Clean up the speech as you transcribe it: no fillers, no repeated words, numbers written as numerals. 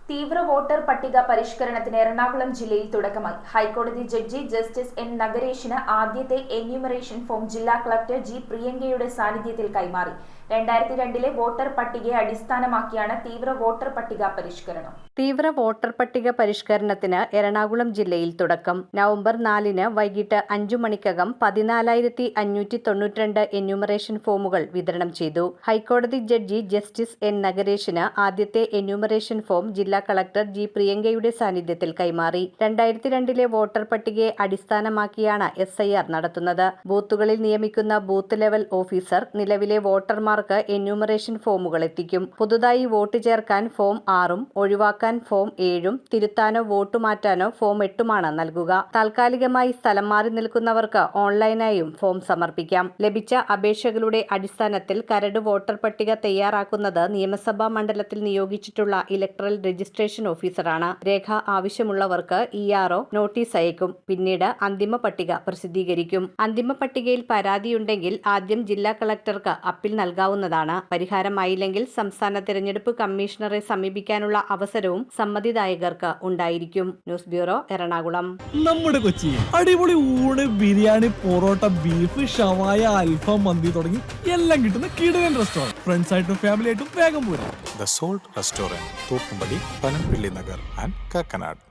തീവ്ര വോട്ടർ പട്ടിക പരിഷ്കരണത്തിന് എറണാകുളം ജില്ലയിൽ തുടക്കമായി. ഹൈക്കോടതി ജഡ്ജി ജസ്റ്റിസ് എൻ നഗരേഷിന് ആദ്യത്തെ എന്യൂമറേഷൻ ഫോം ജില്ലാ കളക്ടർ ജി പ്രിയങ്കയുടെ സാന്നിധ്യത്തിൽ കൈമാറി. 2002 വോട്ടർ പട്ടികയെ അടിസ്ഥാനമാക്കിയാണ് തീവ്ര വോട്ടർ പട്ടിക പരിഷ്കരണം. തീവ്ര വോട്ടർ പട്ടിക പരിഷ്കരണത്തിന് എറണാകുളം ജില്ലയിൽ തുടക്കം. നവംബർ 4-ന് വൈകിട്ട് 5 മണിക്കകം 14,592 എന്യൂമറേഷൻ ഫോമുകൾ വിതരണം ചെയ്തു. ഹൈക്കോടതി ജഡ്ജി ജസ്റ്റിസ് എൻ നഗരേഷിന് ആദ്യത്തെ എന്യൂമറേഷൻ ഫോം ജില്ലാ കളക്ടർ ജി പ്രിയങ്കയുടെ സാന്നിധ്യത്തിൽ കൈമാറി. 2002 വോട്ടർ പട്ടികയെ അടിസ്ഥാനമാക്കിയാണ് SIR നടത്തുന്നത്. ബൂത്തുകളിൽ നിയമിക്കുന്ന ബൂത്ത് ലെവൽ ഓഫീസർ നിലവിലെ വോട്ടർമാർക്ക് എന്യൂമറേഷൻ ഫോമുകൾ എത്തിക്കും. പുതുതായി വോട്ട് ചേർക്കാൻ ഫോം 6-ഉം ഒഴിവാക്കാൻ ഫോം 7-ഉം തിരുത്താനോ വോട്ട് മാറ്റാനോ ഫോം 8-ഉമാണ് നൽകുക. താൽക്കാലികമായി സ്ഥലം മാറി നിൽക്കുന്നവർക്ക് ഓൺലൈനായും ഫോം സമർപ്പിക്കാം. ലഭിച്ച അപേക്ഷകളുടെ അടിസ്ഥാനത്തിൽ കരട് വോട്ടർ പട്ടിക തയ്യാറാക്കുന്നത് നിയമസഭാ മണ്ഡലത്തിൽ നിയോഗിച്ചിട്ടുള്ള ഇലക്ടറൽ രജിസ്ട്രേഷൻ ഓഫീസറാണ്. രേഖ ആവശ്യമുള്ളവർക്ക് ERO നോട്ടീസ് അയക്കും. പിന്നീട് അന്തിമ പട്ടിക പ്രസിദ്ധീകരിക്കും. അന്തിമ പട്ടികയിൽ പരാതിയുണ്ടെങ്കിൽ ആദ്യം ജില്ലാ കളക്ടർക്ക് അപ്പീൽ നൽകാവുന്നതാണ്. പരിഹാരമായില്ലെങ്കിൽ സംസ്ഥാന തിരഞ്ഞെടുപ്പ് കമ്മീഷണറെ സമീപിക്കാനുള്ള അവസരവും സമ്മതിദായകർക്ക് ഉണ്ടായിരിക്കും. News bureau, Ernakulam. നമ്മുടെ കൊച്ചി അടിപൊളി ഊണ്, ബിരിയാണി, പൊറോട്ട, ബീഫ്, ഷവായ, അൽഫാം, മന്തി തുടങ്ങി എല്ലാം കിട്ടുന്ന കിടിലൻ റെസ്റ്റോറന്റ്. ഫ്രണ്ട്സ് ആയിട്ടും ഫാമിലി ആയിട്ടും വേഗം പോരാ. The Salt Restaurant, Thoppumpady, Panampilly Nagar and Kakkanad.